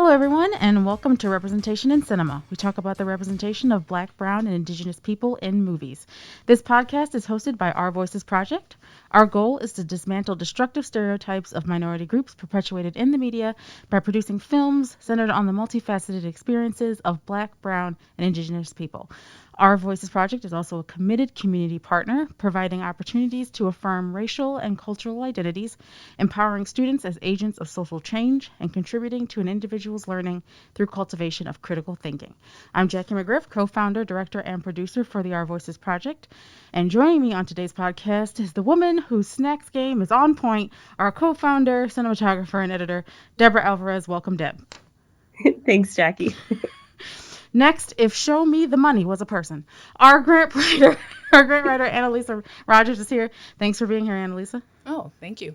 Hello, everyone, and welcome to Representation in Cinema. We talk about the representation of Black, Brown, and Indigenous people in movies. This podcast is hosted by Our Voices Project. Our goal is to dismantle destructive stereotypes of minority groups perpetuated in the media by producing films centered on the multifaceted experiences of Black, Brown, and Indigenous people. Our Voices Project is also a committed community partner, providing opportunities to affirm racial and cultural identities, empowering students as agents of social change, and contributing to an individual's learning through cultivation of critical thinking. I'm Jackie McGriff, co-founder, director, and producer for the Our Voices Project. And joining me on today's podcast is the woman whose snacks game is on point, our co-founder, cinematographer, and editor, Deborah Alvarez. Welcome, Deb. Thanks, Jackie. Next, if Show Me the Money was a person, our grant writer, Annalisa Rogers is here. Thanks for being here, Annalisa. Oh, thank you.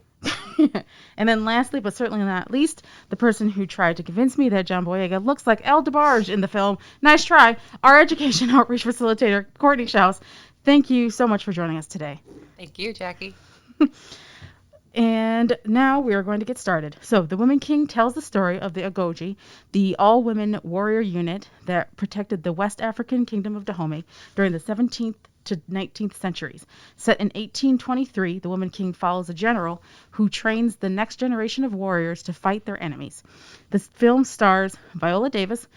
And then lastly, but certainly not least, the person who tried to convince me that John Boyega looks like El DeBarge in the film. Nice try. Our education outreach facilitator, Courtney Shouse. Thank you so much for joining us today. Thank you, Jackie. And now we are going to get started. So the Women King tells the story of the Agojie, the all-women warrior unit that protected the West African Kingdom of Dahomey during the 17th to 19th centuries. Set in 1823, the Woman King follows a general who trains the next generation of warriors to fight their enemies. This film stars Viola Davis,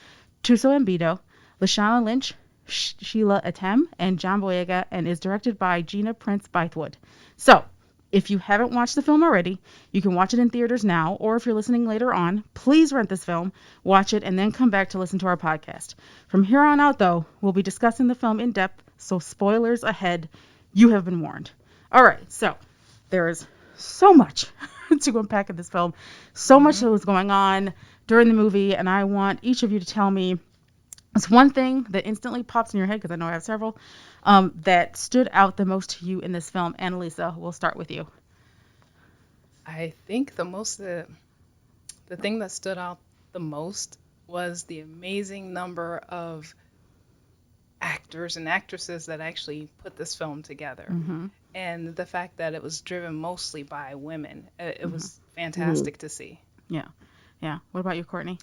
Thuso Mbedu, Lashana Lynch, Sheila Atim, and John Boyega, and is directed by Gina Prince-Bythewood. So, if you haven't watched the film already, you can watch it in theaters now, or if you're listening later on, please rent this film, watch it, and then come back to listen to our podcast. From here on out, though, we'll be discussing the film in depth, so spoilers ahead. You have been warned. All right, so there is so much to unpack in this film, so much that was going on during the movie, and I want each of you to tell me it's one thing that instantly pops in your head, because I know I have several, that stood out the most to you in this film. Annalisa, we'll start with you. I think the thing that stood out the most was the amazing number of actors and actresses that actually put this film together. Mm-hmm. And the fact that it was driven mostly by women. It was fantastic to see. Yeah. What about you, Courtney?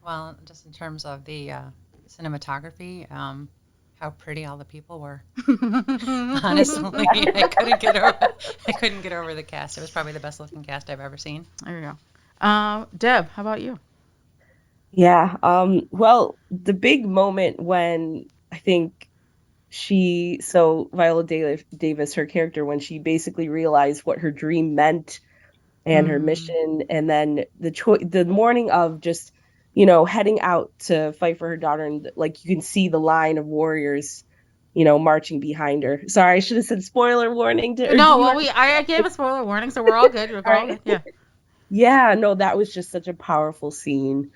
Well, just in terms of the cinematography, how pretty all the people were. Honestly, I couldn't get over the cast. It was probably the best looking cast I've ever seen. There you go. Deb, how about you? Yeah. Well, the big moment when I think Viola Davis, her character, when she basically realized what her dream meant and her mission, and then the morning of just, heading out to fight for her daughter, and like you can see the line of warriors, marching behind her. Sorry, I should have said spoiler warning. I gave a spoiler warning, so we're all good. We're all good. Yeah. Yeah, no, that was just such a powerful scene.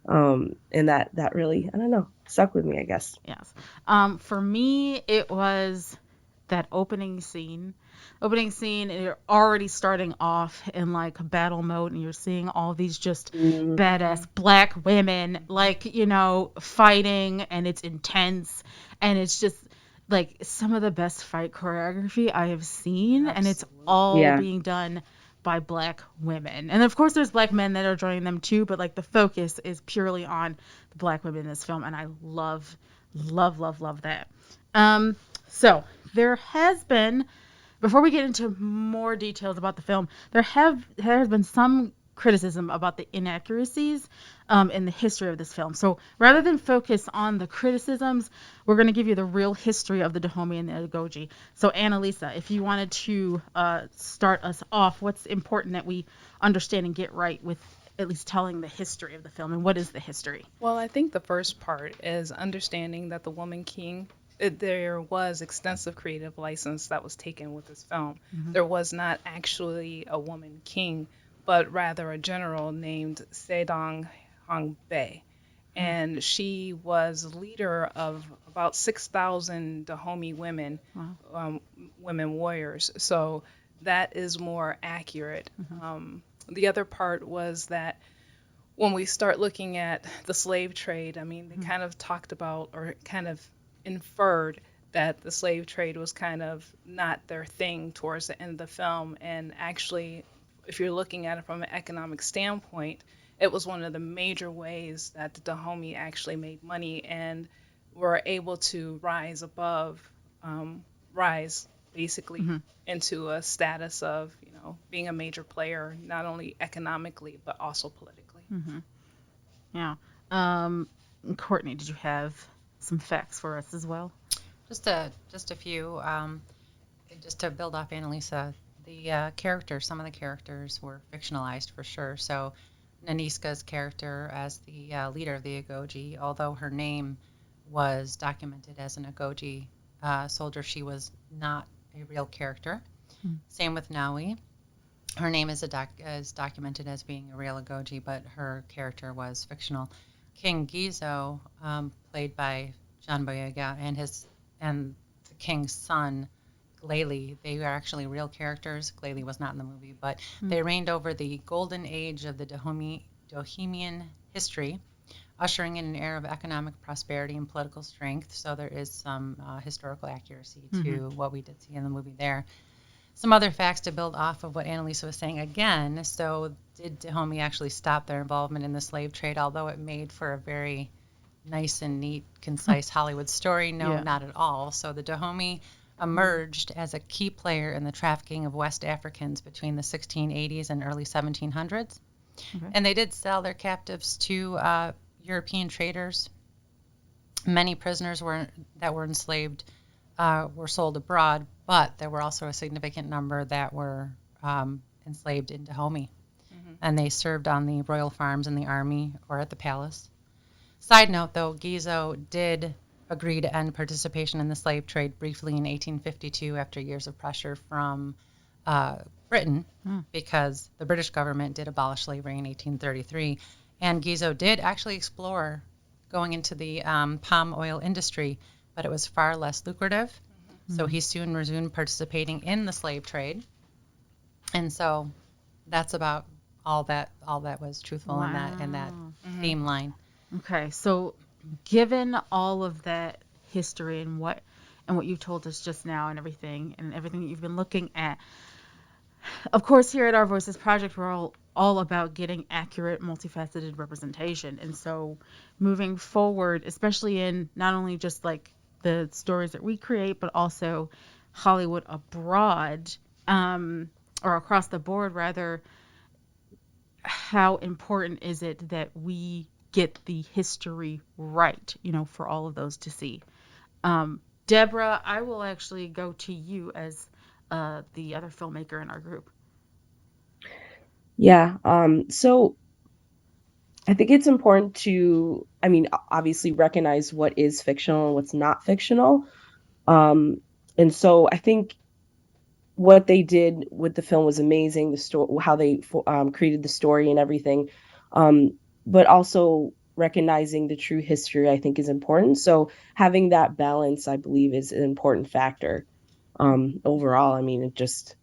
And that really, I don't know, stuck with me, I guess. Yes. For me, it was that opening scene. And you're already starting off in like battle mode, and you're seeing all these just badass Black women, fighting, and it's intense, and it's just like some of the best fight choreography I have seen. Absolutely. And it's all being done by Black women. And of course there's Black men that are joining them too, but like the focus is purely on the Black women in this film, and I love that. So there has been, before we get into more details about the film, there has been some criticism about the inaccuracies in the history of this film. So rather than focus on the criticisms, we're going to give you the real history of the Dahomey and the Agojie. So Annalisa, if you wanted to start us off, what's important that we understand and get right with at least telling the history of the film, and what is the history? Well, I think the first part is understanding that the Woman King, there was extensive creative license that was taken with this film. Mm-hmm. There was not actually a woman king, but rather a general named Sedong Hongbe. And she was leader of about 6,000 Dahomey women, women warriors. So that is more accurate. Mm-hmm. The other part was that when we start looking at the slave trade, I mean, they kind of talked about, or kind of inferred, that the slave trade was kind of not their thing towards the end of the film. And actually, if you're looking at it from an economic standpoint, it was one of the major ways that the Dahomey actually made money and were able to rise basically into a status of, being a major player, not only economically, but also politically. Yeah. Courtney, did you have some facts for us as well? Just a few. Just to build off Annalisa, some of the characters were fictionalized for sure. So Naniska's character as the leader of the Agojie, although her name was documented as an Agojie soldier, she was not a real character. Same with Nawi. Her name is documented as being a real Agojie, but her character was fictional. King Gizo, played by John Boyega, and the king's son, Glalie, they were actually real characters. Glalie was not in the movie, but they reigned over the golden age of the Dahomeyan history, ushering in an era of economic prosperity and political strength. So there is some historical accuracy to what we did see in the movie there. Some other facts to build off of what Annalisa was saying again. So did Dahomey actually stop their involvement in the slave trade, although it made for a very nice and neat, concise Hollywood story? No, not at all. So the Dahomey emerged as a key player in the trafficking of West Africans between the 1680s and early 1700s. And they did sell their captives to European traders. Many prisoners that were enslaved were sold abroad, but there were also a significant number that were enslaved in Dahomey. And they served on the royal farms in the army or at the palace. Side note, though, Gizo did agree to end participation in the slave trade briefly in 1852 after years of pressure from Britain, because the British government did abolish slavery in 1833. And Gizo did actually explore going into the palm oil industry, but it was far less lucrative. So he soon resumed participating in the slave trade. And so that's about all that was truthful in that theme line. Okay, so given all of that history and what you've told us just now and everything that you've been looking at, of course, here at Our Voices Project, we're all about getting accurate, multifaceted representation. And so moving forward, especially in not only just like the stories that we create, but also Hollywood abroad, or across the board rather, how important is it that we get the history right, for all of those to see? Deborah, I will actually go to you as the other filmmaker in our group. Yeah. So I think it's important to, obviously recognize what is fictional and what's not fictional. And so I think what they did with the film was amazing. The story, how they created the story and everything. But also recognizing the true history, I think, is important. So having that balance, I believe, is an important factor. Overall, it just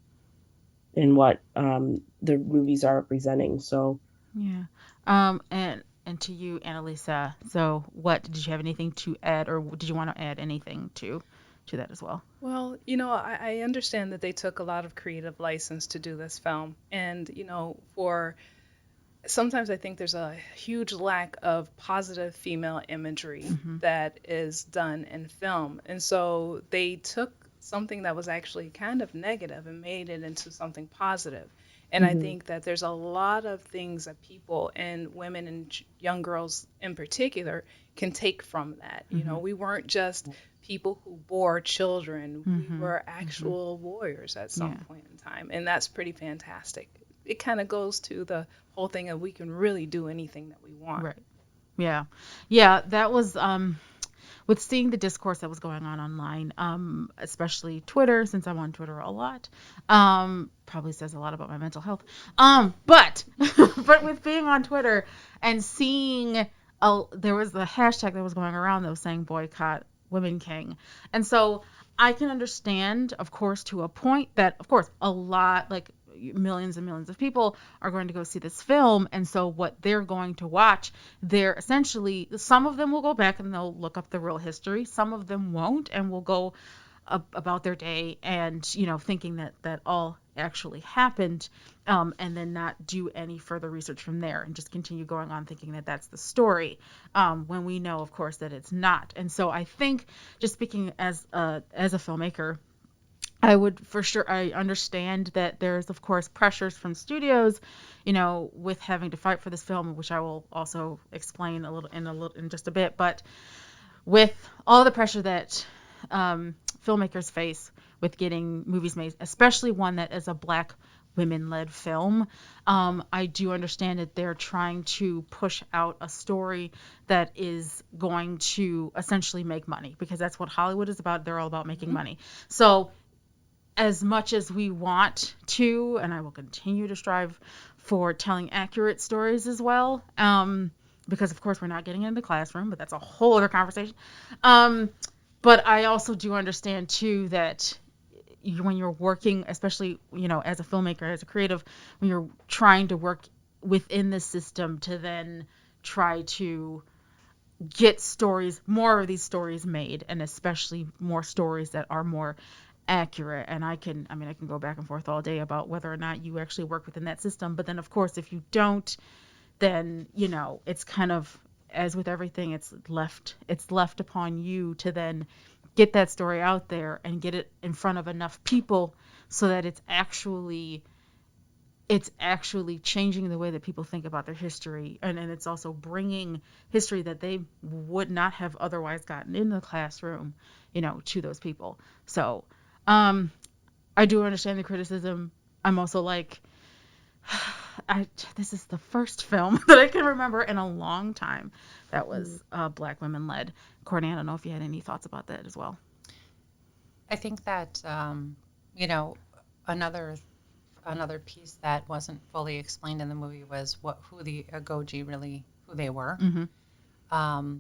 in what the movies are representing. So yeah. And to you, Annalisa. So, did you have anything to add, or did you want to add anything to that as well? Well, I understand that they took a lot of creative license to do this film, and sometimes I think there's a huge lack of positive female imagery that is done in film. And so they took something that was actually kind of negative and made it into something positive. And I think that there's a lot of things that people, and women and young girls in particular, can take from that. We weren't just people who bore children. We were actual warriors at some point in time. And that's pretty fantastic. It kind of goes to the whole thing of we can really do anything that we want. Right. Yeah. Yeah, that was with seeing the discourse that was going on online, especially Twitter, since I'm on Twitter a lot. Probably says a lot about my mental health. But with being on Twitter and seeing there was the hashtag that was going around that was saying boycott Women King. And so I can understand, of course, to a point that, of course, a lot, like millions and millions of people are going to go see this film. And so what they're going to watch, they're essentially, some of them will go back and they'll look up the real history. Some of them won't and will go about their day, and thinking that all actually happened, and then not do any further research from there, and just continue going on thinking that that's the story, when we know, of course, that it's not. And so I think, just speaking as a filmmaker, I would for sure, I understand that there's, of course, pressures from studios, with having to fight for this film, which I will also explain in just a bit. But with all the pressure that filmmakers face with getting movies made, especially one that is a Black women-led film, I do understand that they're trying to push out a story that is going to essentially make money, because that's what Hollywood is about. They're all about making money. So as much as we want to, and I will continue to strive for telling accurate stories as well, because of course we're not getting in the classroom, but that's a whole other conversation. But I also do understand too that when you're working, especially, as a filmmaker, as a creative, when you're trying to work within the system to then try to get more of these stories made, and especially more stories that are more accurate. And I can go back and forth all day about whether or not you actually work within that system. But then, of course, if you don't, then, it's kind of, as with everything, it's left upon you to then get that story out there and get it in front of enough people so that it's actually changing the way that people think about their history, and it's also bringing history that they would not have otherwise gotten in the classroom, to those people. So I do understand the criticism. I'm also like, this is the first film that I can remember in a long time that was Black women led. Courtney, I don't know if you had any thoughts about that as well. I think that another piece that wasn't fully explained in the movie was who the Agojie really, who they were. Mm-hmm.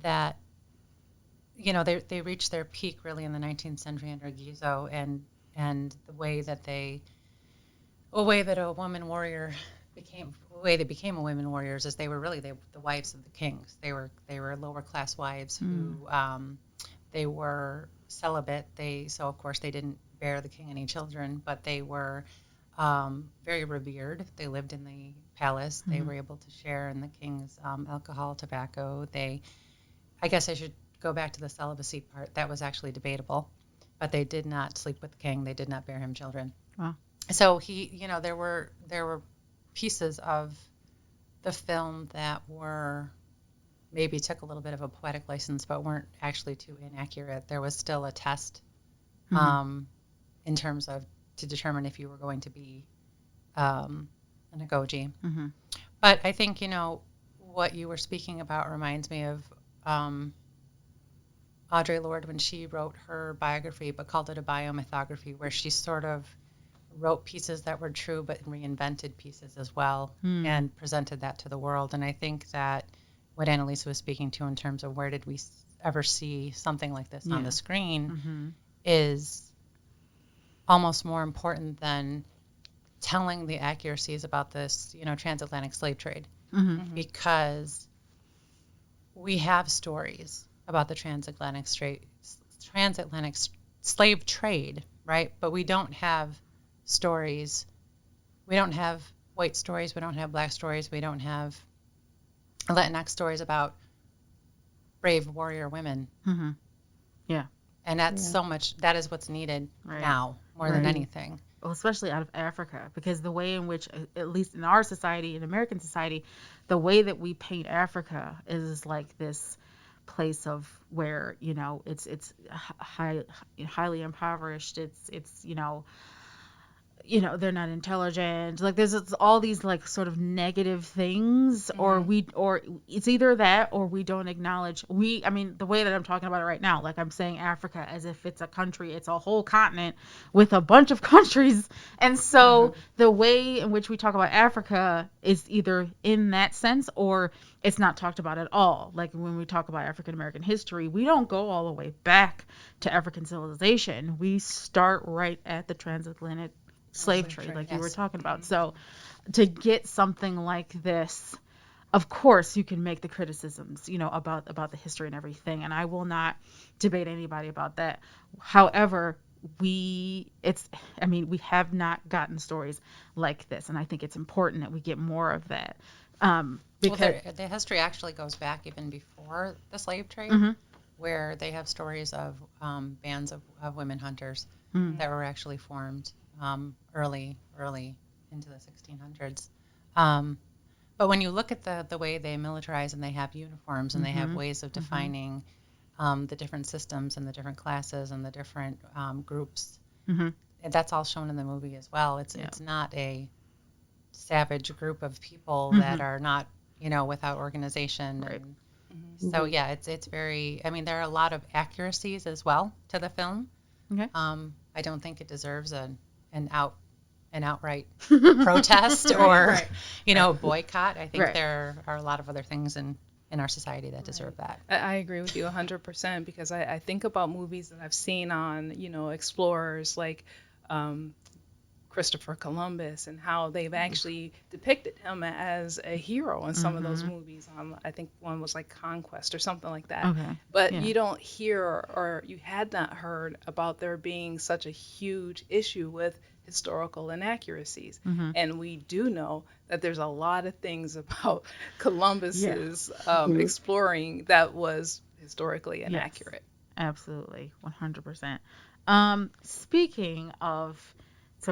That they reached their peak really in the 19th century under Gizo, and the way that a woman warrior became women warriors is they were really the wives of the kings. They were lower class wives who they were celibate. So of course they didn't bear the king any children, but they were very revered. They lived in the palace. Mm-hmm. They were able to share in the king's alcohol, tobacco. I guess I should go back to the celibacy part. That was actually debatable, but they did not sleep with the king. They did not bear him children. Wow. So there were pieces of the film that were maybe took a little bit of a poetic license, but weren't actually too inaccurate. There was still a test in terms of to determine if you were going to be an Agojie. Mm-hmm. But I think, what you were speaking about reminds me of Audre Lorde when she wrote her biography, but called it a biomythography, where she sort of wrote pieces that were true but reinvented pieces as well and presented that to the world. And I think that what Annalisa was speaking to in terms of where did we ever see something like this on the screen is almost more important than telling the accuracies about this, transatlantic slave trade, because we have stories about the transatlantic slave trade, right? But we don't have stories. We don't have white stories. We don't have black stories. We don't have Latinx stories about brave warrior women. Mm-hmm. Yeah. And that's so much, that is what's needed now more than anything. Well, especially out of Africa, because the way in which, at least in our society, in American society, the way that we paint Africa is like this place of where, it's highly impoverished. It's they're not intelligent. Like there's all these like sort of negative things, or it's either that or we don't acknowledge. The way that I'm talking about it right now, like I'm saying Africa as if it's a country, it's a whole continent with a bunch of countries. And so the way in which we talk about Africa is either in that sense or it's not talked about at all. Like when we talk about African American history, we don't go all the way back to African civilization. We start right at the transatlantic slave trade, like you were talking about. So to get something like this of course you can make the criticisms, about the history and everything, and I will not debate anybody about that. However, we have not gotten stories like this, and I think it's important that we get more of that. Because the history actually goes back even before the slave trade, where they have stories of bands of women hunters that were actually formed early into the 1600s. But when you look at the way they militarize and they have uniforms and they have ways of defining the different systems and the different classes and the different groups, and that's all shown in the movie as well. It's not a savage group of people that are not, without organization. Right. And so, it's very, there are a lot of accuracies as well to the film. Okay. I don't think it deserves an outright protest or, boycott. I think there are a lot of other things in our society that deserve that. I agree with you 100% because I think about movies that I've seen on, explorers like Christopher Columbus and how they've actually depicted him as a hero in some of those movies. I think one was like Conquest or something like that. Okay. But you don't hear or you had not heard about there being such a huge issue with historical inaccuracies. And we do know that there's a lot of things about Columbus's exploring that was historically inaccurate. Yes, absolutely, 100%. Speaking of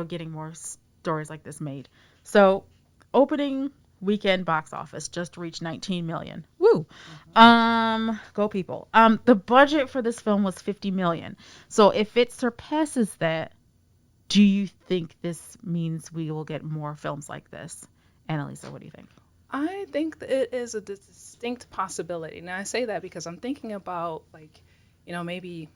getting more stories like this made. So opening weekend box office just reached 19 million. Woo. Go people. The budget for this film was 50 million. So if it surpasses that, do you think this means we will get more films like this? Annalisa, what do you think? I think that it is a distinct possibility. Now I say that because I'm thinking about maybe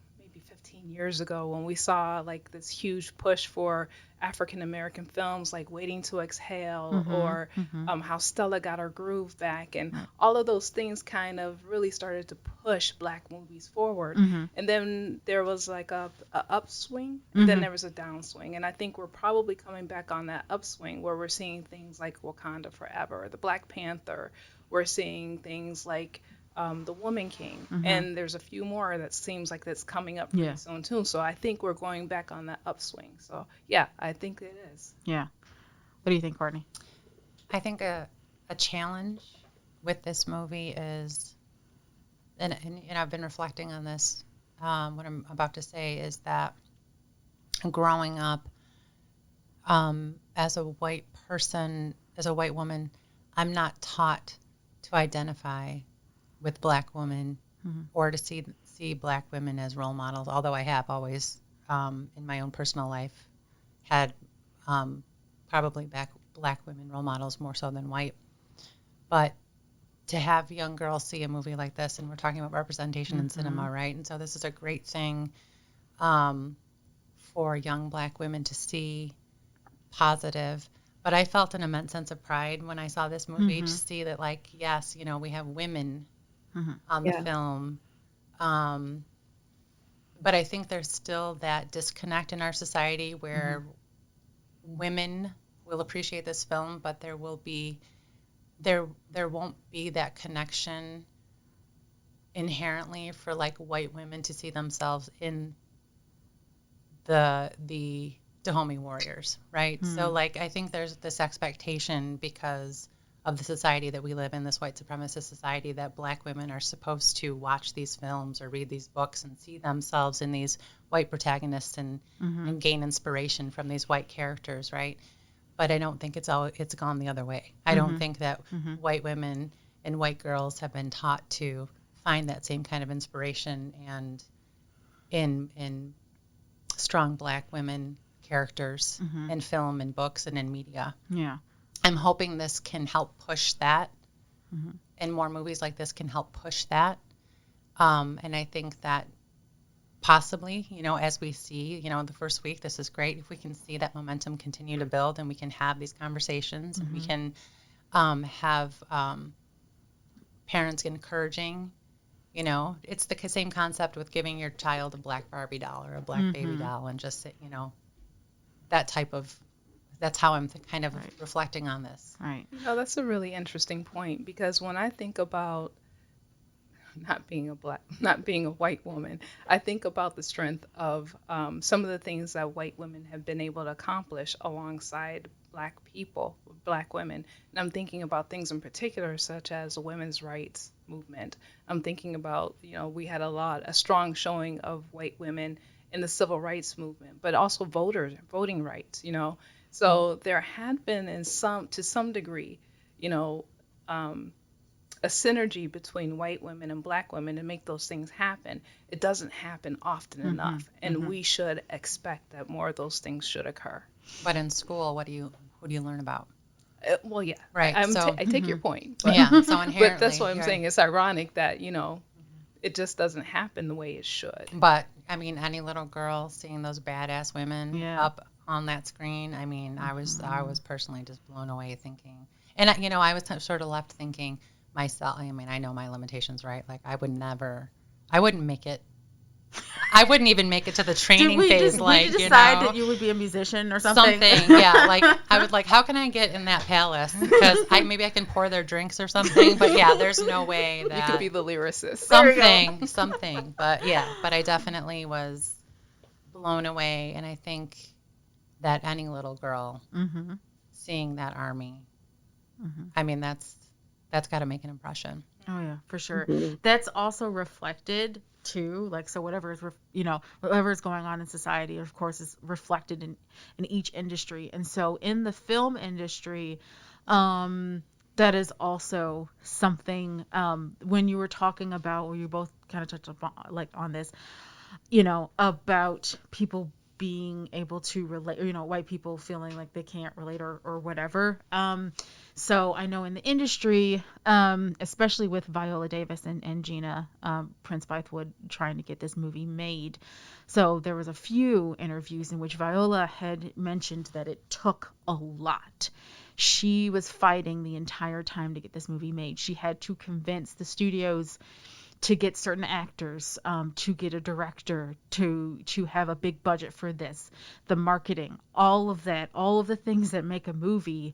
15 years ago when we saw like this huge push for African American films like Waiting to Exhale or how Stella got her groove back, and all of those things kind of really started to push Black movies forward. And then there was like a upswing, and then there was a downswing, and I think we're probably coming back on that upswing where we're seeing things like Wakanda Forever, the Black Panther. We're seeing things like The Woman King, and there's a few more that seems like that's coming up pretty soon too. So I think we're going back on that upswing. So yeah, I think it is. Yeah. What do you think, Courtney? I think a challenge with this movie is, and I've been reflecting on this, what I'm about to say is that growing up as a white person, as a white woman, I'm not taught to identify with Black women or to see Black women as role models, although I have always, in my own personal life, had probably Black women role models more so than white. But to have young girls see a movie like this, and we're talking about representation in cinema, right? And so this is a great thing for young Black women to see positive. But I felt an immense sense of pride when I saw this movie to see that, like, yes, we have women on the film. But I think there's still that disconnect in our society where women will appreciate this film, but there won't be that connection inherently for like white women to see themselves in the Dahomey warriors, right? So like I think there's this expectation because of the society that we live in, this white supremacist society, that Black women are supposed to watch these films or read these books and see themselves in these white protagonists and gain inspiration from these white characters, right? But I don't think it's gone the other way. I don't think that white women and white girls have been taught to find that same kind of inspiration and in strong Black women characters in film and books and in media. Yeah. I'm hoping this can help push that, and more movies like this can help push that. And I think that possibly, as we see, the first week, this is great. If we can see that momentum continue to build and we can have these conversations, and we can have parents encouraging, it's the same concept with giving your child a Black Barbie doll or a Black baby doll and just, that type of that's how I'm kind of Right. reflecting on this. Right. No, that's a really interesting point because when I think about not being a white woman, I think about the strength of some of the things that white women have been able to accomplish alongside black people, black women. And I'm thinking about things in particular, such as the women's rights movement. I'm thinking about, we had a strong showing of white women in the civil rights movement, but also voting rights, So there had been to some degree, a synergy between white women and black women to make those things happen. It doesn't happen often enough, and we should expect that more of those things should occur. But in school, what do you learn about? Well, yeah, Right. I take your point. But, Yeah. So inherently, but that's what I'm right. saying. It's ironic that it just doesn't happen the way it should. But I mean, any little girl seeing those badass women Yeah. up on that screen, I mean, I was personally just blown away thinking, and I was sort of left thinking myself. I mean, I know my limitations, right? Like I wouldn't make it. I wouldn't even make it to the training phase. Did you decide that you would be a musician or something? Yeah. Like I would like, how can I get in that palace? Because maybe I can pour their drinks or something. But yeah, there's no way that You could be the lyricist. Something. But yeah, but I definitely was blown away, and I think that any little girl seeing that army, I mean, that's got to make an impression. Oh yeah, for sure. That's also reflected too, like, so whatever is going on in society, of course, is reflected in each industry. And so in the film industry, that is also something, when you were talking about, or you both kind of touched upon, like, on this, about people being able to relate, white people feeling like they can't relate or whatever. So I know in the industry, especially with Viola Davis and Gina Prince-Bythewood trying to get this movie made. So there was a few interviews in which Viola had mentioned that it took a lot. She was fighting the entire time to get this movie made. She had to convince the studios to get certain actors, to get a director, to have a big budget for this, the marketing, all of that, all of the things that make a movie.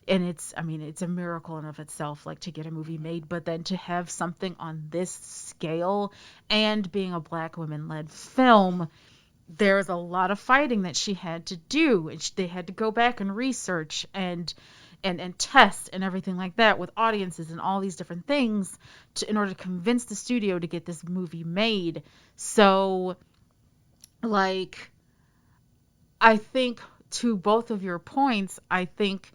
And it's a miracle in of itself, like, to get a movie made, but then to have something on this scale and being a black women-led film, there's a lot of fighting that she had to do. And they had to go back and research and test and everything like that with audiences and all these different things in order to convince the studio to get this movie made. So, like, I think to both of your points, I think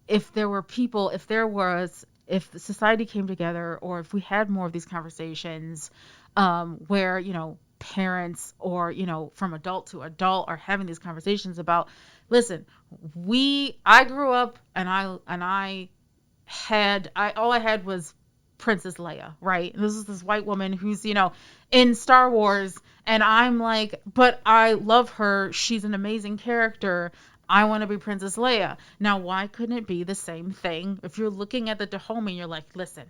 if society came together, or if we had more of these conversations, where, parents, or, from adult to adult are having these conversations about, listen, I grew up and all I had was Princess Leia, right? And this is this white woman who's, in Star Wars, and I'm like, but I love her. She's an amazing character. I want to be Princess Leia. Now, why couldn't it be the same thing? If you're looking at the Dahomey, you're like, listen,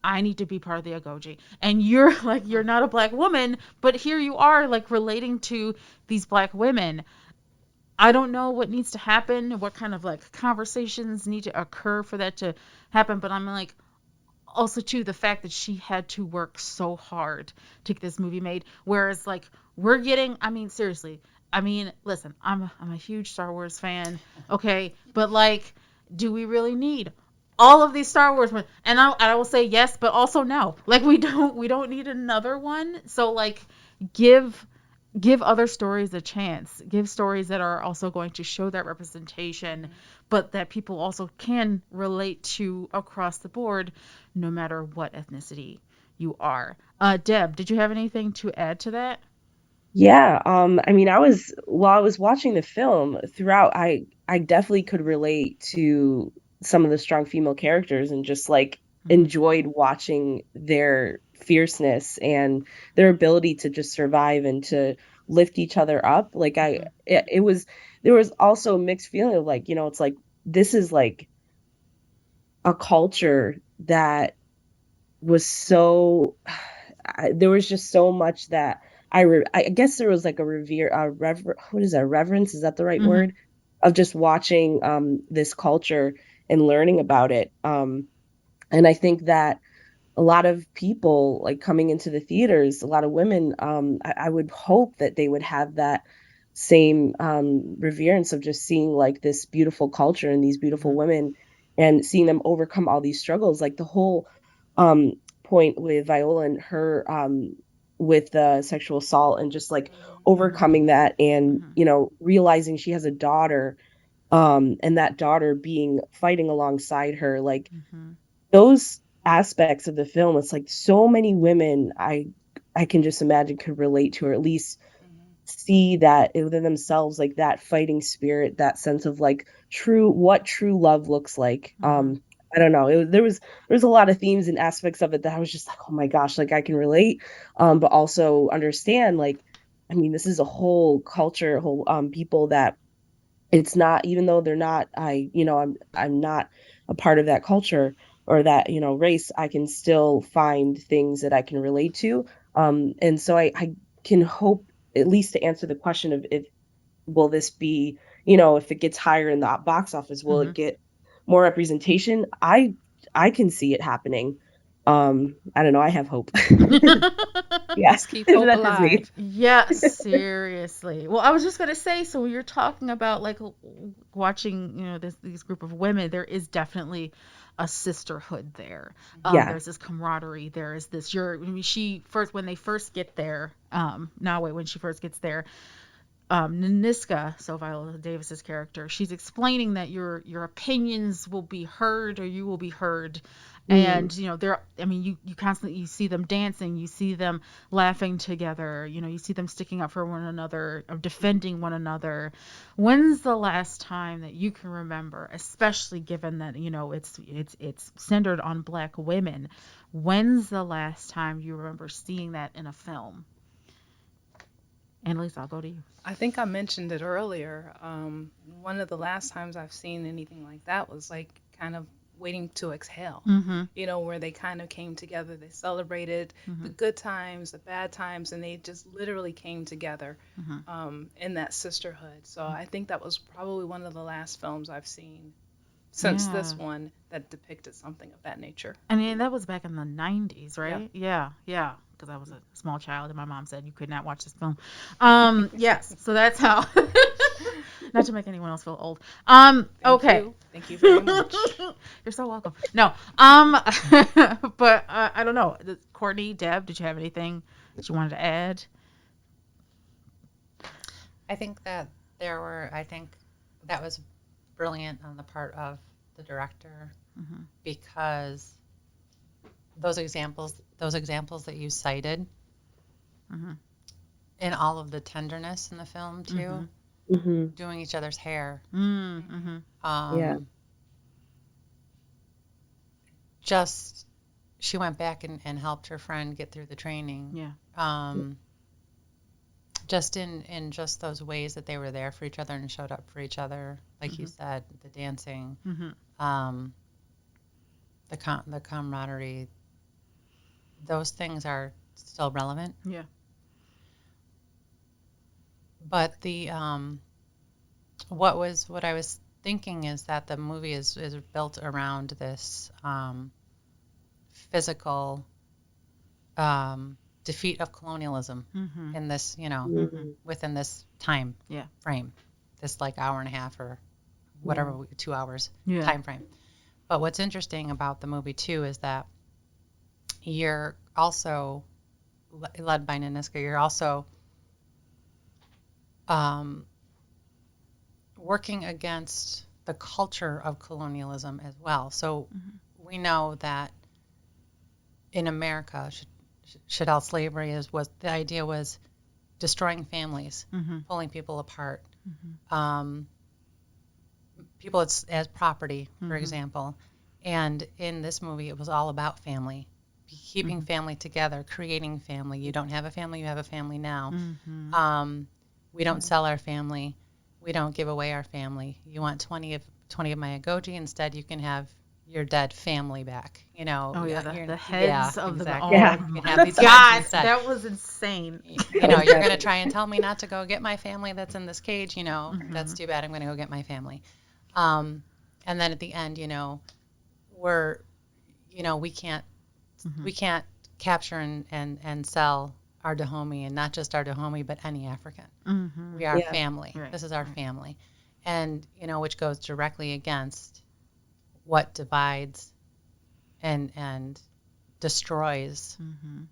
I need to be part of the Agojie. And you're like, you're not a black woman, but here you are, like, relating to these black women. I don't know what needs to happen, what kind of, like, conversations need to occur for that to happen, but I'm like, also too, the fact that she had to work so hard to get this movie made, whereas, like, we're getting, seriously, listen, I'm a huge Star Wars fan, okay, but, like, do we really need all of these Star Wars movies? And I will say yes, but also no. Like, we don't need another one. So, like, give other stories a chance. Give stories that are also going to show that representation, but that people also can relate to across the board, no matter what ethnicity you are. Deb, did you have anything to add to that? Yeah, while I was watching the film throughout, I definitely could relate to some of the strong female characters, and just, like, enjoyed watching their fierceness and their ability to just survive and to lift each other up. Like, there was also a mixed feeling of, like, it's like, this is, like, a culture that was so, there was just so much that I guess there was like a what is that, reverence, is that the right word, of just watching this culture and learning about it. And I think that a lot of people, like, coming into the theaters, a lot of women, I would hope that they would have that same reverence of just seeing like this beautiful culture and these beautiful women and seeing them overcome all these struggles. Like the whole um, point with Viola and her with the sexual assault and just like overcoming that and, realizing she has a daughter, and that daughter fighting alongside her, like those aspects of the film, it's like so many women I can just imagine could relate to, or at least see that within themselves, like that fighting spirit, that sense of like what true love looks like. I don't know, there was a lot of themes and aspects of it that I was just like, oh my gosh, like I can relate, but also understand, like, I mean, this is a whole culture, a whole people that it's not, even though they're not, I'm not a part of that culture or that, race, I can still find things that I can relate to. And so I can hope, at least to answer the question of if will this be, if it gets higher in the box office, will it get more representation? I can see it happening. I don't know, I have hope. Yes, keep hope that's just me. alive. Yeah, seriously. Well, I was just gonna say, so when you're talking about like watching, these group of women, there is definitely a sisterhood there. Yeah. There's this camaraderie. There is this. When they first get there. When she first gets there, Niska, so Viola Davis's character, she's explaining that your opinions will be heard, or you will be heard. And you constantly see them dancing, you see them laughing together, you see them sticking up for one another, or defending one another. When's the last time that you can remember, especially given that it's centered on Black women, when's the last time you remember seeing that in a film? Annalisa, I'll go to you. I think I mentioned it earlier. One of the last times I've seen anything like that was like kind of Waiting to Exhale, where they kind of came together. They celebrated the good times, the bad times, and they just literally came together in that sisterhood. So I think that was probably one of the last films I've seen since this one that depicted something of that nature. I mean, that was back in the 90s, right? Yeah. Because I was a small child and my mom said you could not watch this film. Yes, so that's how. Not to make anyone else feel old. Okay. Thank you very much. You're so welcome. No. But I don't know. Courtney, Deb, did you have anything that you wanted to add? I think that that was brilliant on the part of the director, because those examples that you cited, and all of the tenderness in the film too, doing each other's hair, just she went back and helped her friend get through the training. Just in just those ways that they were there for each other and showed up for each other, like you said, the dancing, the camaraderie, those things are still relevant. Yeah. But the what I was thinking is that the movie is built around this physical defeat of colonialism in this, within this time frame, this like hour and a half or whatever, 2 hours time frame. But what's interesting about the movie too is that you're also led by Niska. You're also working against the culture of colonialism as well. So we know that in America, chattel slavery the idea was destroying families, pulling people apart, people as property, for example. And in this movie, it was all about family, keeping family together, creating family. You don't have a family, you have a family now. We don't sell our family. We don't give away our family. You want 20 of my Agojie, instead you can have your dead family back. You know. Oh yeah, you're- the heads of exactly. the Yeah. oh, You can have these God, heads instead. that was insane. You know, you're going to try and tell me not to go get my family that's in this cage, you know, that's too bad. I'm going to go get my family. And then at the end, you know, we can't capture and sell our Dahomey, and not just our Dahomey, but any African. Mm-hmm. We are Yeah. family. Right. This is our family. And, you know, which goes directly against what divides and destroys. Mm-hmm.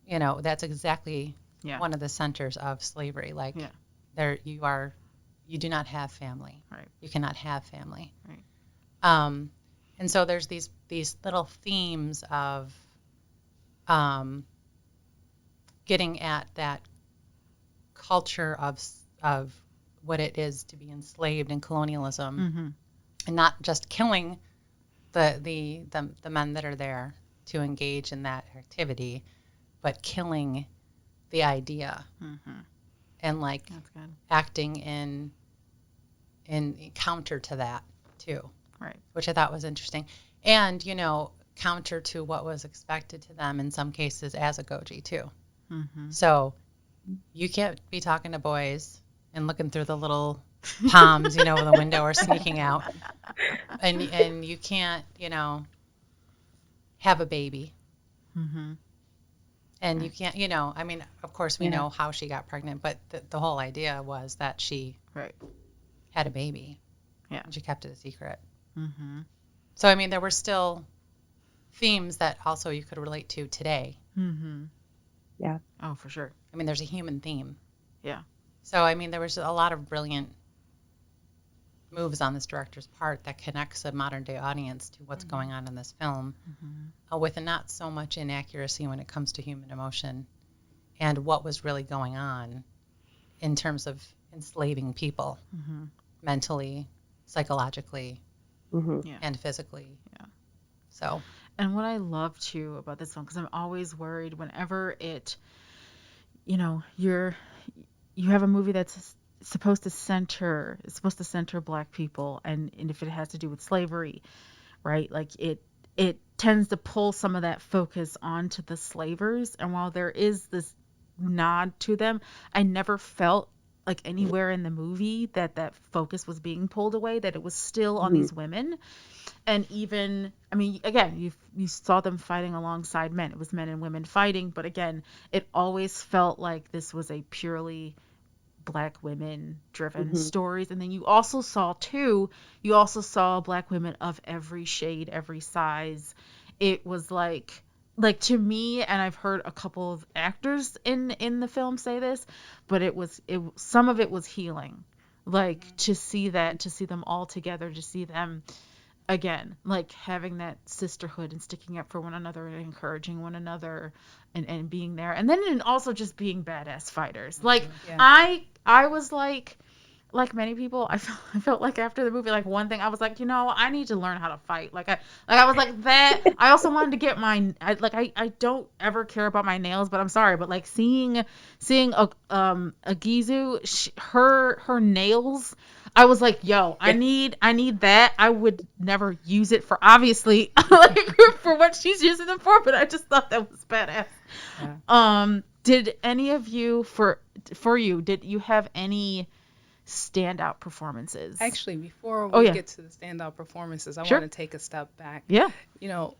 You know, that's exactly Yeah. one of the centers of slavery. Like, Yeah. you do not have family. Right. You cannot have family. Right. And so there's these little themes of getting at that culture of what it is to be enslaved in colonialism, Mm-hmm. and not just killing the men that are there to engage in that activity, but killing the idea Mm-hmm. and like That's good. acting in counter to that too, Right. which I thought was interesting. And, you know, counter to what was expected to them in some cases as Agojie too. Mm-hmm. So you can't be talking to boys and looking through the little palms, you know, in the window or sneaking out. And you can't, you know, have a baby. Mm-hmm. And you can't, you know, I mean, of course we Yeah. know how she got pregnant, but the whole idea was that she Right. had a baby. Yeah. And she kept it a secret. Mm-hmm. So, I mean, there were still themes that also you could relate to today. Mm-hmm. Yeah. Oh, for sure. I mean, there's a human theme. Yeah. So, I mean, there was a lot of brilliant moves on this director's part that connects a modern day audience to what's going on in this film, with not so much inaccuracy when it comes to human emotion and what was really going on in terms of enslaving people Mm-hmm. mentally, psychologically, Mm-hmm. Yeah. and physically. Yeah. So, And what I love too about this film, because I'm always worried whenever it, you know, you have a movie that's supposed to center Black people, and if it has to do with slavery, right? Like it tends to pull some of that focus onto the slavers, and while there is this nod to them, I never felt like anywhere in the movie that focus was being pulled away, that it was still on these women. And even, I mean, again, you saw them fighting alongside men. It was men and women fighting, but again, it always felt like this was a purely Black women driven stories. And then you also saw Black women of every shade, every size. It was like to me, and I've heard a couple of actors in the film say this, but some of it was healing, like to see them all together, to see them again, like having that sisterhood and sticking up for one another and encouraging one another and being there. And then also just being badass fighters. Like I was like many people, I felt like after the movie, like one thing I was like, you know, I need to learn how to fight. I was like that. I also wanted to get I don't ever care about my nails, but I'm sorry, but like seeing Agojie, her nails, I was like, yo, I need that. I would never use it for, obviously, like for what she's using them for, but I just thought that was badass. Yeah. Did any of you, for you, did you have any standout performances? Actually, before we get to the standout performances, I want to take a step back. Yeah. You know,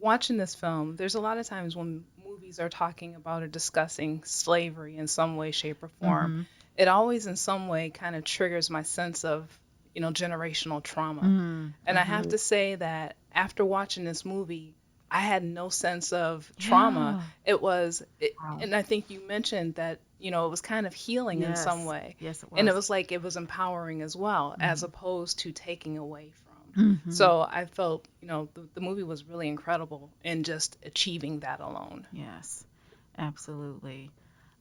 watching this film, there's a lot of times when movies are talking about or discussing slavery in some way, shape, or form, it always in some way kind of triggers my sense of, you know, generational trauma. And I have to say that after watching this movie, I had no sense of trauma. It was, and I think you mentioned that, you know, it was kind of healing in some way. Yes, it was. And it was like it was empowering as well, as opposed to taking away from. So I felt, you know, the movie was really incredible in just achieving that alone. Yes, absolutely.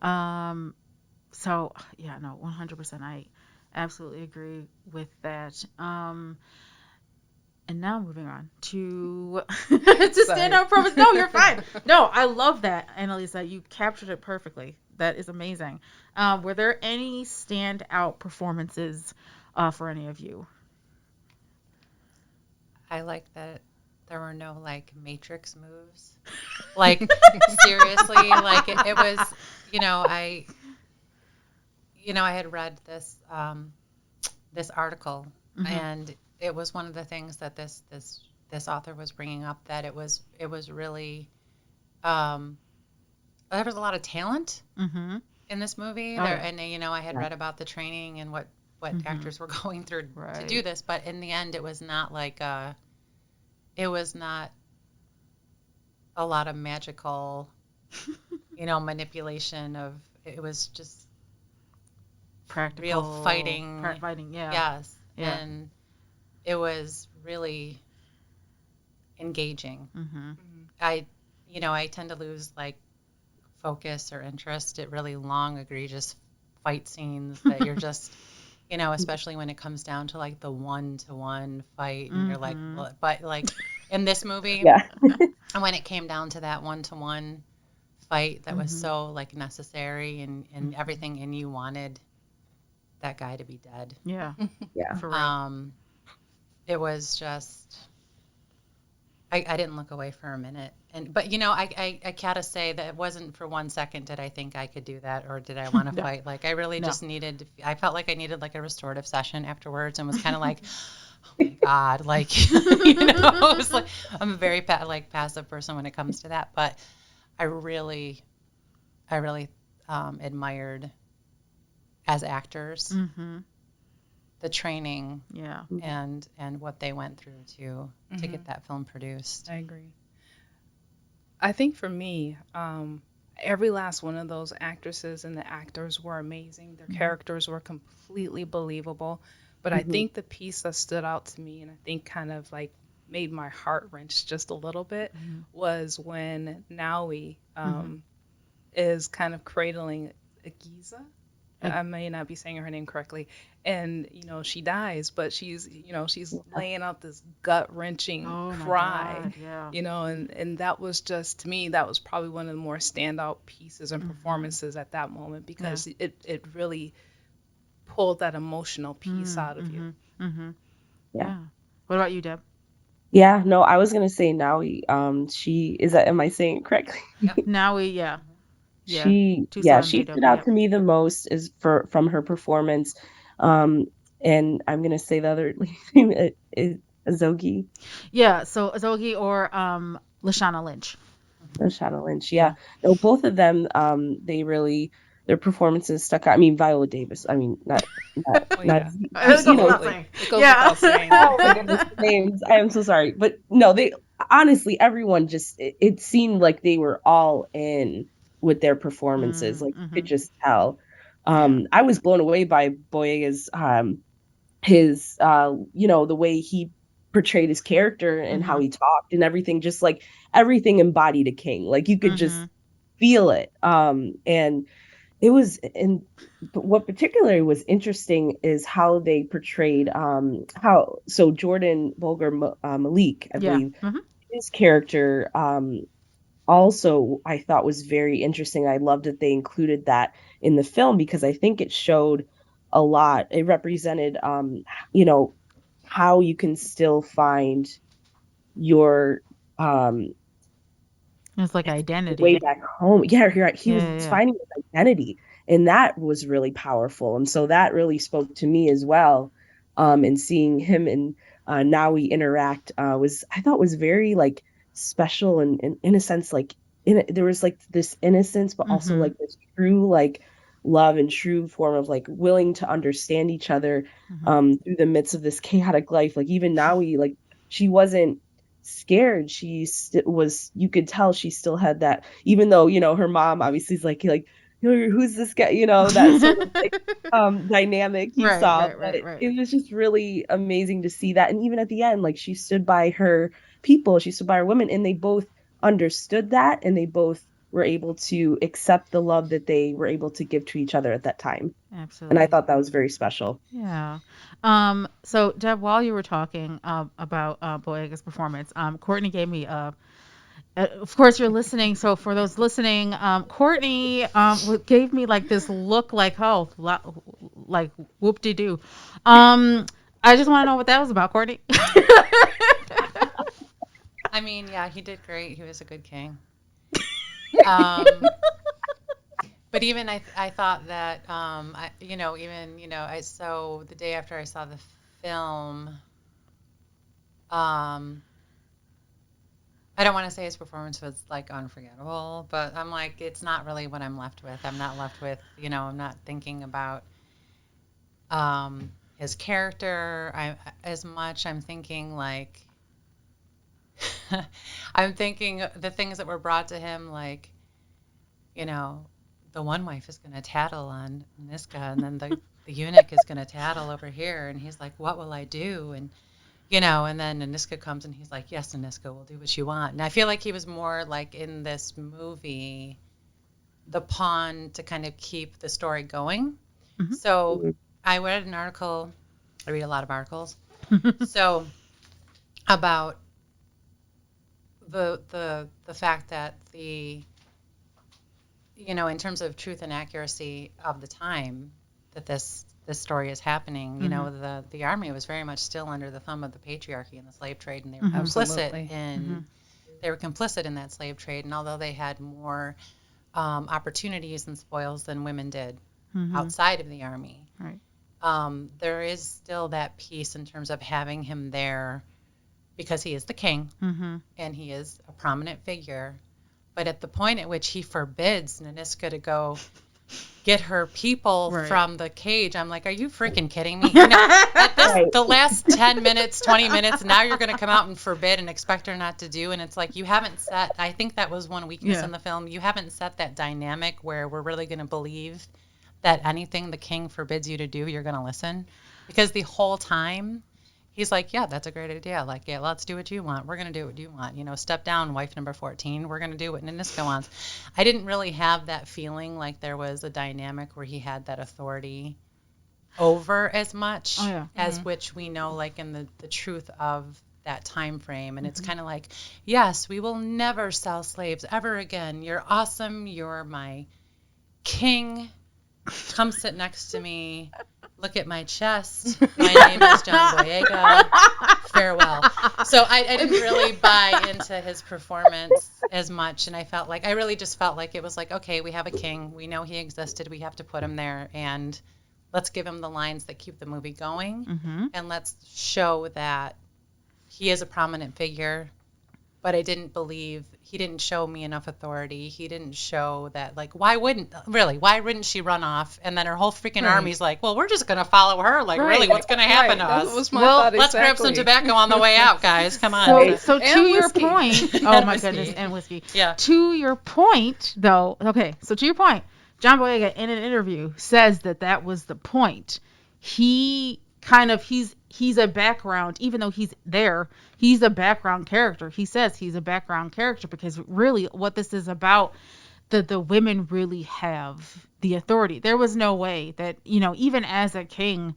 So, yeah, no, 100%. I absolutely agree with that. And now moving on to standout performance. No, you're fine. No, I love that, Annalisa. You captured it perfectly. That is amazing. Were there any standout performances for any of you? I like that there were no like Matrix moves. Like seriously, like it was, I had read this this article, and it was one of the things that this author was bringing up, that it was really there was a lot of talent in this movie. And I had read about the training and what actors were going through to do this, but in the end, it was not like it was not a lot of magical, manipulation of. It was just practical, real fighting. Yeah. Yes, Yeah. and it was really engaging. I tend to lose like focus or interest at really long, egregious fight scenes that you're just, especially when it comes down to like the 1-to-1 fight, and you're like, but like in this movie, and when it came down to that 1-to-1 fight, that was so like necessary, and everything in you wanted that guy to be dead. Yeah. For real. It was just. I didn't look away for a minute, but I gotta say that it wasn't for 1 second did I think I could do that, or did I want to fight. Like I really just needed. I felt like I needed like a restorative session afterwards, and was kind of like, oh my God, like it was like I'm a very passive person when it comes to that, but I really admired as actors the training and what they went through to get that film produced. I agree. I think for me, every last one of those actresses and the actors were amazing. Their characters were completely believable. But I think the piece that stood out to me, and I think kind of like made my heart wrench just a little bit, was when Naui is kind of cradling Agojie. I may not be saying her name correctly, and she dies, but she's laying out this gut-wrenching cry, and that was just, to me, that was probably one of the more standout pieces and performances at that moment, because it really pulled that emotional piece out of you. Yeah. What about you, Deb? Yeah, no, I was gonna say Naui. Am I saying it correctly? Naui, yeah. She stood out to me the most is from her performance, and I'm gonna say the other name is Agojie. Yeah, so Agojie or Lashana Lynch. Lashana Lynch, yeah. No, both of them, their performances stuck out. I mean, Viola Davis. I mean, not. It goes without saying. Oh my goodness, names. I am so sorry, but no, they honestly, everyone just it seemed like they were all in with their performances. Like you could just tell. I was blown away by Boyega's his the way he portrayed his character and how he talked and everything, just like everything embodied a king. Like you could just feel it. And it was, but what particularly was interesting is how they portrayed Jordan Bulger Malik, I believe, his character also I thought was very interesting. I loved that they included that in the film, because I think it showed a lot. It represented how you can still find your it's like identity way back home. Yeah, he was finding his identity, and that was really powerful. And so that really spoke to me as well. And seeing him and Naui interact I thought was very like special, and in a sense, like there was like this innocence, but also like this true like love and true form of like willing to understand each other through the midst of this chaotic life. Like even Naui, like she wasn't scared. She was, you could tell she still had that, even though her mom obviously is like who's this guy, that sort of like dynamic you saw. It was just really amazing to see that. And even at the end, like she stood by her people, she stood by her women, and they both understood that, and they both were able to accept the love that they were able to give to each other at that time. Absolutely. And I thought that was very special. Yeah. So Deb, while you were talking about Boyega's performance, Courtney gave me of course you're listening, so for those listening, Courtney gave me like this look like, like whoop-de-doo. I just want to know what that was about, Courtney. I mean, yeah, he did great. He was a good king. But even I thought that, so the day after I saw the film, I don't want to say his performance was like unforgettable, but I'm like, it's not really what I'm left with. I'm not left with, I'm not thinking about his character I'm thinking like, I'm thinking the things that were brought to him, like, the one wife is going to tattle on Niska, and then the eunuch is going to tattle over here, and he's like, what will I do? And, and then Niska comes, and he's like, yes, Niska, we'll do what you want. And I feel like he was more like in this movie, the pawn to kind of keep the story going. Mm-hmm. So I read an article, I read a lot of articles, so about the fact that in terms of truth and accuracy of the time that this story is happening, the army was very much still under the thumb of the patriarchy and the slave trade, and they were complicit in that slave trade. And although they had more opportunities and spoils than women did outside of the army, right. There is still that piece in terms of having him there because he is the king and he is a prominent figure. But at the point at which he forbids Niska to go get her people from the cage, I'm like, are you freaking kidding me? The last 10 minutes, 20 minutes, now you're going to come out and forbid and expect her not to do. And it's like, you haven't set, I think that was one weakness in the film. You haven't set that dynamic where we're really going to believe that anything the king forbids you to do, you're going to listen. Because the whole time, he's like, yeah, that's a great idea. Like, yeah, let's do what you want. We're going to do what you want. Step down, wife number 14. We're going to do what Niska wants. I didn't really have that feeling like there was a dynamic where he had that authority over as much as which we know, like, in the truth of that time frame. And it's kind of like, yes, we will never sell slaves ever again. You're awesome. You're my king. Come sit next to me. Look at my chest. My name is John Boyega. Farewell. So I didn't really buy into his performance as much, and I really just felt like it was like, okay, we have a king. We know he existed. We have to put him there, and let's give him the lines that keep the movie going, and let's show that he is a prominent figure. But I didn't believe, he didn't show me enough authority. He didn't show that, like, why wouldn't she run off? And then her whole freaking army's like, well, we're just going to follow her. Like, really, what's going to happen to us? Was my thought let's grab some tobacco on the way out, guys. Come on. So to your point, oh my goodness, and whiskey. Yeah. To your point, though, John Boyega in an interview says that was the point. He's a background, even though he's there, he's a background character. He says he's a background character because really what this is about, the women really have the authority. There was no way that, even as a king,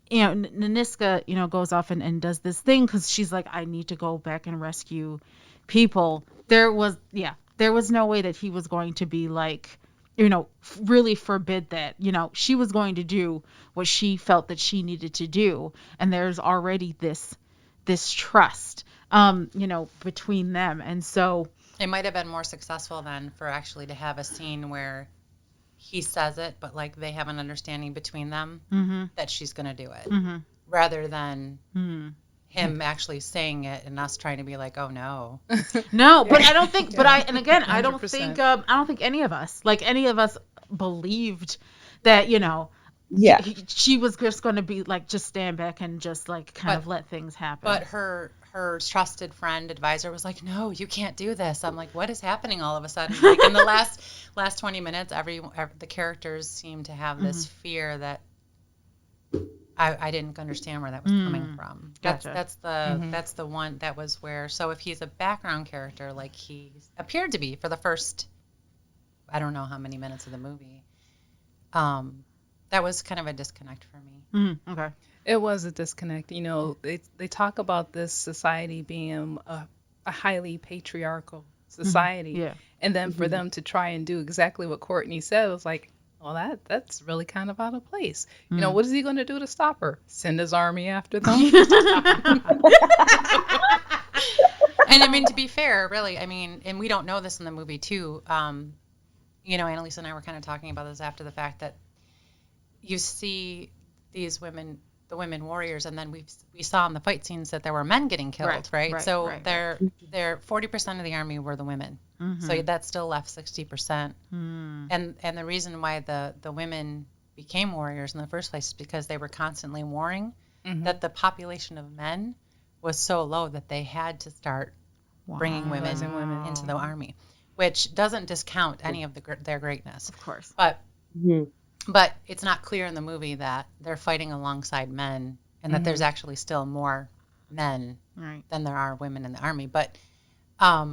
Niska, goes off and does this thing because she's like, I need to go back and rescue people. There was no way that he was going to be like, really forbid that. She was going to do what she felt that she needed to do, and there's already this trust between them. And so it might have been more successful then for actually to have a scene where he says it, but like they have an understanding between them that she's going to do it, rather than him actually saying it and us trying to be like, oh no. No, but I don't think, I don't think any of us believed that, she was just going to be like, just stand back and just like kind of let things happen. But her trusted friend advisor was like, no, you can't do this. I'm like, what is happening all of a sudden? Like in the last 20 minutes, the characters seem to have this fear that I didn't understand where that was coming from. Gotcha. That's the one that was where. So if he's a background character, like he appeared to be for the first, I don't know how many minutes of the movie, that was kind of a disconnect for me. Okay. It was a disconnect. They talk about this society being a highly patriarchal society, yeah, and then for them to try and do exactly what Courtney said was like, well, that's really kind of out of place. What is he going to do to stop her? Send his army after them? And I mean, to be fair, really, I mean, and we don't know this in the movie too. Annalisa and I were kind of talking about this after the fact, that you see these women, the women warriors, and then we saw in the fight scenes that there were men getting killed, right? So they're 40% of the army were the women. Mm-hmm. So that still left 60%. And the reason why the women became warriors in the first place is because they were constantly warring, that the population of men was so low that they had to start bringing women into the army, which doesn't discount any of their greatness. Of course. But it's not clear in the movie that they're fighting alongside men and that there's actually still more men than there are women in the army. But, I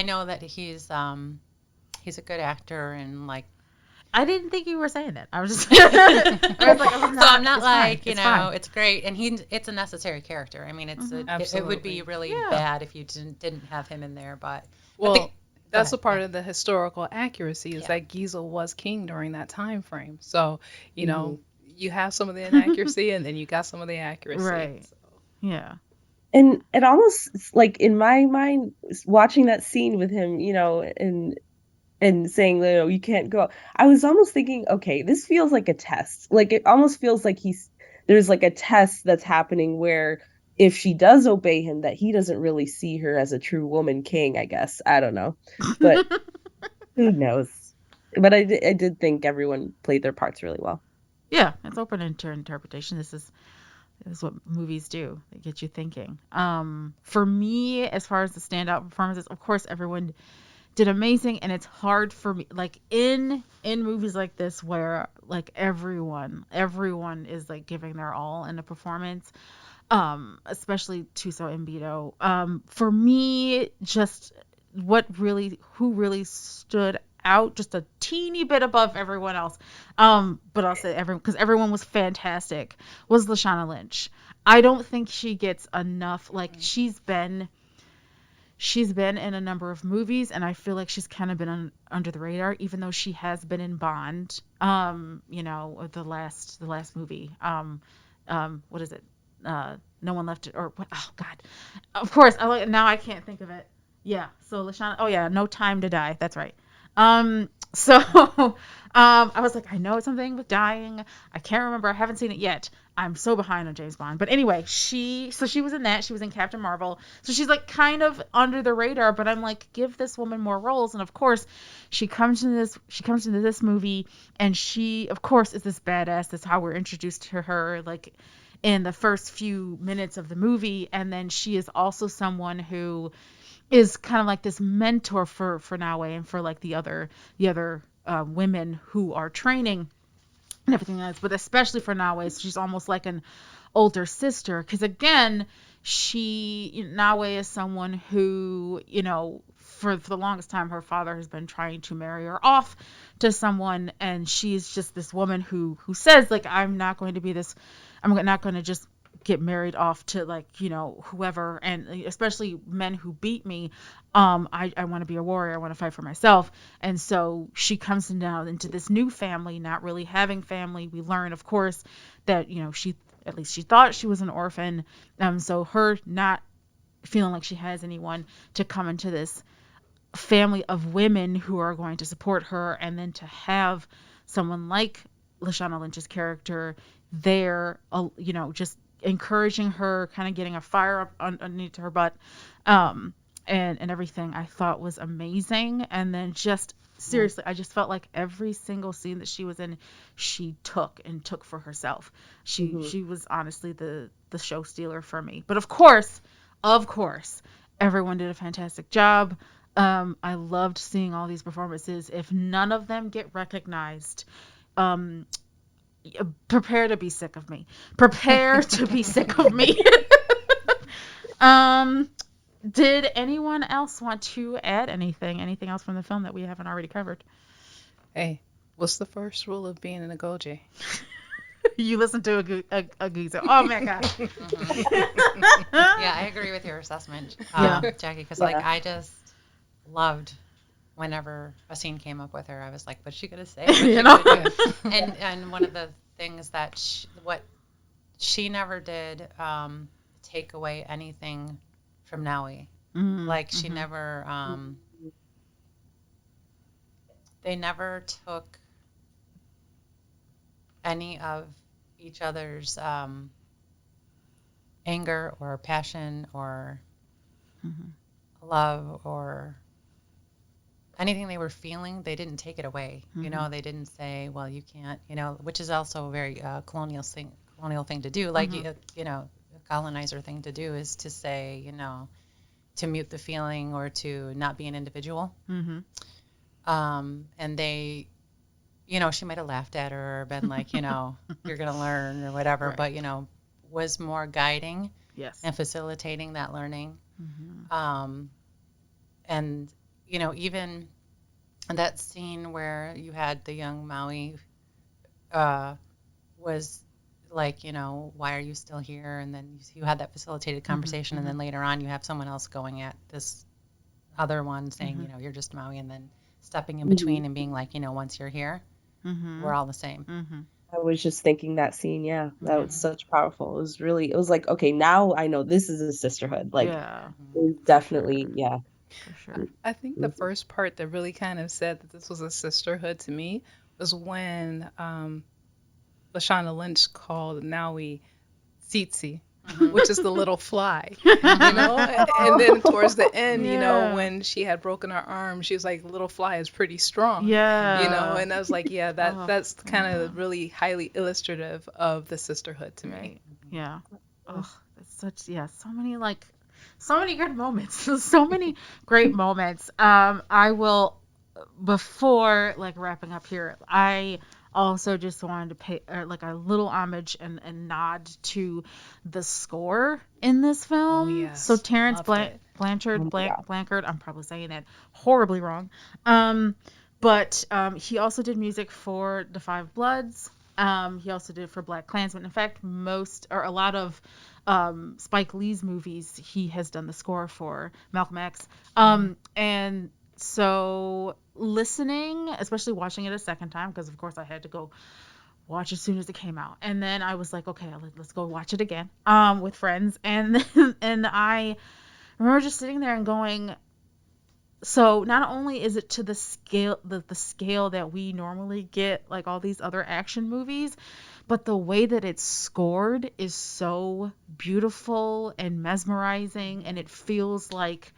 know that he's a good actor, and like, I didn't think you were saying that. I was just I'm not like, it's great. And it's a necessary character. I mean, it would be really bad if you didn't have him in there. But that's a part of the historical accuracy is that Giesel was king during that time frame. So, you have some of the inaccuracy and then you got some of the accuracy. Right. So. Yeah. And it almost, like, in my mind, watching that scene with him, and saying, you can't go, I was almost thinking, okay, this feels like a test. Like, it almost feels like there's like a test that's happening where if she does obey him, that he doesn't really see her as a true woman king, I guess. I don't know. But who knows? But I did think everyone played their parts really well. Yeah, it's open to interpretation. This is what movies do. They get you thinking. For me, as far as the standout performances, of course, everyone did amazing, and it's hard for me, like, in movies like this where, like, everyone is, like, giving their all in a performance, especially Thuso Mbedu. For me, just who really stood out just a teeny bit above everyone else, but I'll say everyone, because everyone was fantastic, was Lashana Lynch. I don't think she gets enough. Like, she's been in a number of movies, and I feel like she's kind of been under the radar, even though she has been in Bond. The last movie. What is it? No One Left, or what? Oh God. Of course. Now I can't think of it. Yeah. So Lashana. Oh yeah. No Time to Die. That's right. I was like, I know it's something with dying. I can't remember. I haven't seen it yet. I'm so behind on James Bond. But anyway, she was in that. She was in Captain Marvel. So she's like kind of under the radar, but I'm like, give this woman more roles. And of course, she comes into this movie, and she, of course, is this badass. That's how we're introduced to her, like, in the first few minutes of the movie. And then she is also someone who is kind of like this mentor for Nawe and for like the other women who are training and everything else, but especially for Nawe, she's almost like an older sister, because again, Nawe is someone who, for the longest time, her father has been trying to marry her off to someone, and she's just this woman who says, like, I'm not going to just get married off to, like, whoever, and especially men who beat me. I want to be a warrior. I want to fight for myself. And so she comes down into this new family, not really having family. We learn, of course, that, she thought she was an orphan. So her not feeling like she has anyone to come into this family of women who are going to support her, and then to have someone like Lashana Lynch's character there, just encouraging her, kind of getting a fire up underneath her butt, and everything, I thought was amazing. And then just seriously, I just felt like every single scene that she was in, she took for herself. She was honestly the show stealer for me. But of course, everyone did a fantastic job. I loved seeing all these performances. If none of them get recognized, prepare to be sick of me. Did anyone else want to add anything else from the film that we haven't already covered? Hey, what's the first rule of being an Agojie? You listen to a geezer. Oh my God. Yeah, I agree with your assessment, Jackie, because I just loved whenever a scene came up with her. I was like, what's she gonna say? And one of the things that what she never did take away anything from Naui. Mm, Like she never, they never took any of each other's anger or passion or love or anything they were feeling. They didn't take it away. You know, they didn't say, well, you can't, you know, which is also a very colonial thing to do. Like, you know, a colonizer thing to do is to say, you know, to mute the feeling or to not be an individual. And they, you know, she might have laughed at her or been like, you know, you're going to learn or whatever, but, you know, was more guiding and facilitating that learning. And, you know, even that scene where you had the young Maui was like, you know, why are you still here? And then you had that facilitated conversation. And then later on you have someone else going at this other one saying, you know, you're just Maui, and then stepping in between and being like, you know, once you're here, we're all the same. I was just thinking that scene. Yeah, that was such powerful. It was like, okay, now I know this is a sisterhood. Like, it was definitely, for sure. I think the first part that really kind of said that this was a sisterhood to me was when Lashana Lynch called Naui Tsitsi, which is the little fly, you know? And then towards the end, you know, when she had broken her arm, she was like, little fly is pretty strong, you know? And I was like, yeah, that's kind of really highly illustrative of the sisterhood to me. Yeah. Oh, that's so many good moments. So many great moments. I will, before like wrapping up here, I also just wanted to pay like a little homage and nod to the score in this film. Oh, yes. So Terrence Blanchard, I'm probably saying it horribly wrong. But he also did music for The Five Bloods. He also did it for Black Klansman. In fact, a lot of Spike Lee's movies, he has done the score for Malcolm X. And so listening, especially watching it a second time, because of course I had to go watch as soon as it came out. And then I was like, okay, let's go watch it again with friends. And I remember just sitting there and going, so not only is it to the scale that we normally get like all these other action movies, but the way that it's scored is so beautiful and mesmerizing, and it feels like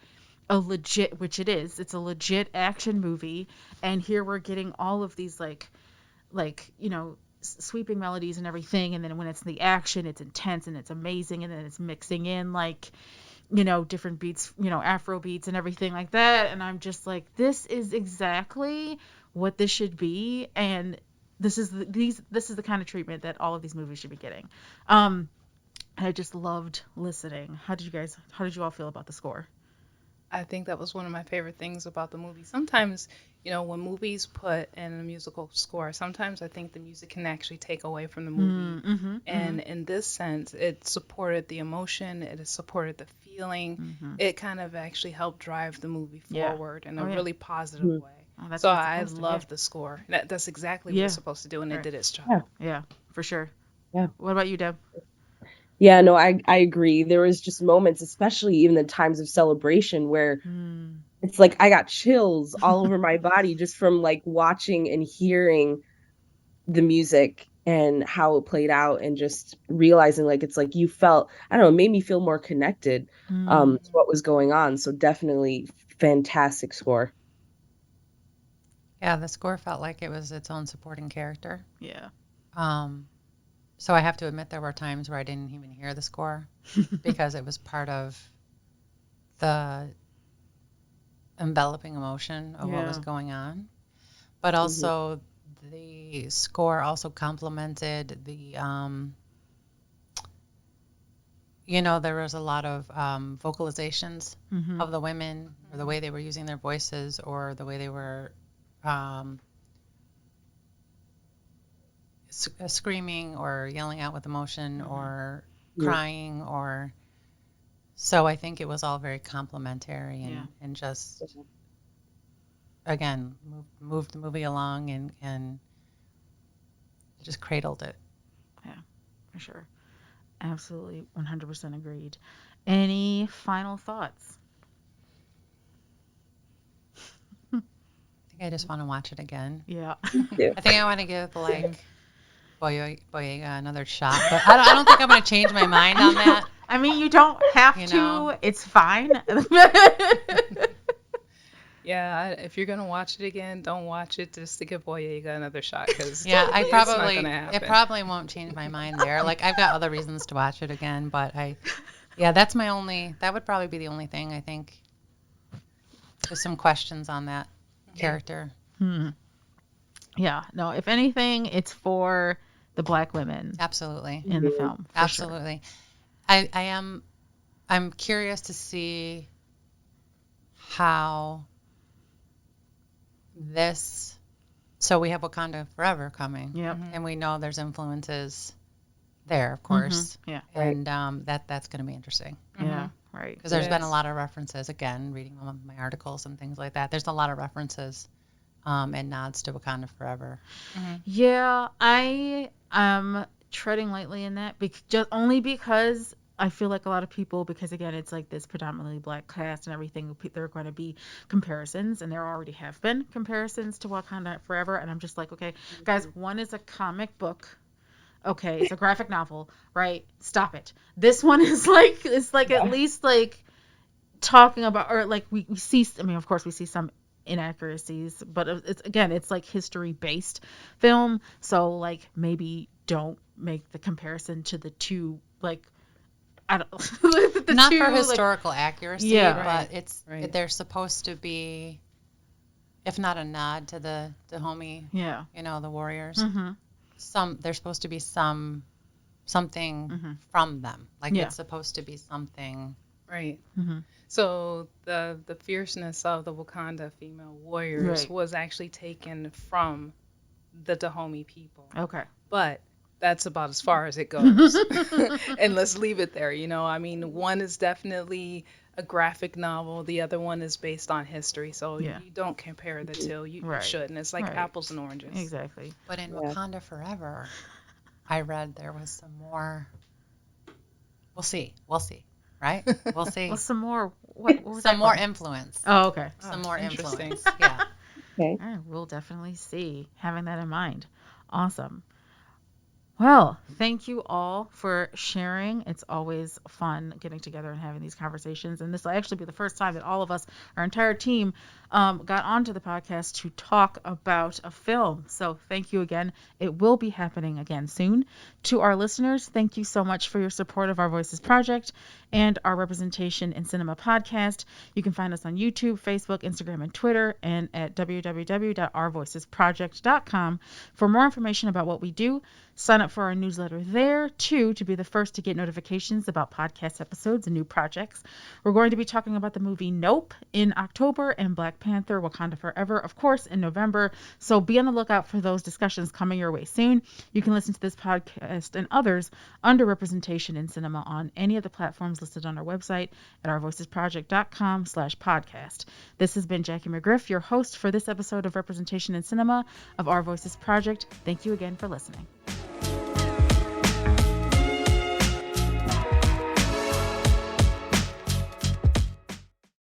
a legit, which it is, it's a legit action movie. And here we're getting all of these like you know, sweeping melodies and everything, and then when it's the action, it's intense and it's amazing, and then it's mixing in like, you know, different beats, you know, Afro beats and everything like that. And I'm just like, this is exactly what this should be, and this is the kind of treatment that all of these movies should be getting. I just loved listening. How did you all feel about the score? I think that was one of my favorite things about the movie. Sometimes, you know, when movies put in a musical score, sometimes I think the music can actually take away from the movie. And in this sense, it supported the emotion, it supported the feeling. It kind of actually helped drive the movie forward in a really positive way. So I love the score. That's exactly what it's supposed to do, and it did its job. Yeah, for sure. Yeah. What about you, Deb? Yeah, no, I agree. There was just moments, especially even in times of celebration, where it's like I got chills all over my body just from like watching and hearing the music and how it played out, and just realizing like it's like you felt, I don't know, it made me feel more connected to what was going on. So definitely fantastic score. Yeah, the score felt like it was its own supporting character. Yeah. So I have to admit there were times where I didn't even hear the score because it was part of the enveloping emotion of what was going on. But also the score also complemented the, you know, there was a lot of vocalizations of the women, or the way they were using their voices, or the way they were screaming or yelling out with emotion or crying, or so I think it was all very complimentary and just again moved the movie along and just cradled it. Yeah, for sure. Absolutely, 100% agreed. Any final thoughts? I think I just want to watch it again. Yeah. I think I want to give Boyega another shot, but I don't think I'm going to change my mind on that. I mean, you don't have You to. know. It's fine. Yeah, if you're gonna watch it again, don't watch it just to give Boyega another shot, because Yeah, it's not gonna happen. it probably won't change my mind there. Like, I've got other reasons to watch it again, but that would probably be the only thing, I think. There's some questions on that character. Yeah. No, if anything, it's for the Black women Absolutely. in the film. For sure. Absolutely. I'm curious to see how so we have Wakanda Forever coming. Yep. And we know there's influences there, of course. Yeah. And that's going to be interesting. Yeah. Right. Because there's been a lot of references, again, reading all of my articles and things like that. There's a lot of references and nods to Wakanda Forever. Yeah, I am treading lightly in that, just only because I feel like a lot of people, because again, it's like this predominantly Black cast and everything, there are going to be comparisons, and there already have been comparisons to Wakanda Forever, and I'm just like, okay, guys, one is a comic book. Okay, it's a graphic novel, right? Stop it. This one is like, it's like at least like talking about, or like we see, I mean, of course we see some inaccuracies, but it's like history based film, so like maybe don't make the comparison to the two, like, I don't Not two, for like, historical accuracy, Yeah. but they're supposed to be, if not a nod to the Dahomey, yeah. the warriors. Mm-hmm. There's supposed to be something from them. Like, Yeah. it's supposed to be something. Right. Mm-hmm. So the fierceness of the Wakanda female warriors Right. was actually taken from the Dahomey people. Okay. But that's about as far as it goes. And let's leave it there. I mean, one is definitely a graphic novel. The other one is based on history. So Yeah. you don't compare the two. You Right. shouldn't. It's like Right. apples and oranges. Exactly. But in Wakanda Forever, I read there was some more. We'll see. Right? We'll see. Well, some more. What was Some that more called? influence. Oh, okay. Some more interesting. influence. Yeah. Okay. All right, we'll definitely see. Having that in mind. Awesome. Well, thank you all for sharing. It's always fun getting together and having these conversations. And this will actually be the first time that all of us, our entire team, got onto the podcast to talk about a film. So thank you again. It will be happening again soon. To our listeners, thank you so much for your support of Our Voices Project and our Representation in Cinema podcast. You can find us on YouTube, Facebook, Instagram, and Twitter, and at www.ourvoicesproject.com for more information about what we do. Sign up for our newsletter there, too, to be the first to get notifications about podcast episodes and new projects. We're going to be talking about the movie Nope in October and Black Panther Wakanda Forever, of course, in November. So be on the lookout for those discussions coming your way soon. You can listen to this podcast and others under Representation in Cinema on any of the platforms listed on our website at ourvoicesproject.com/podcast. This has been Jackie McGriff, your host for this episode of Representation in Cinema of Our Voices Project. Thank you again for listening.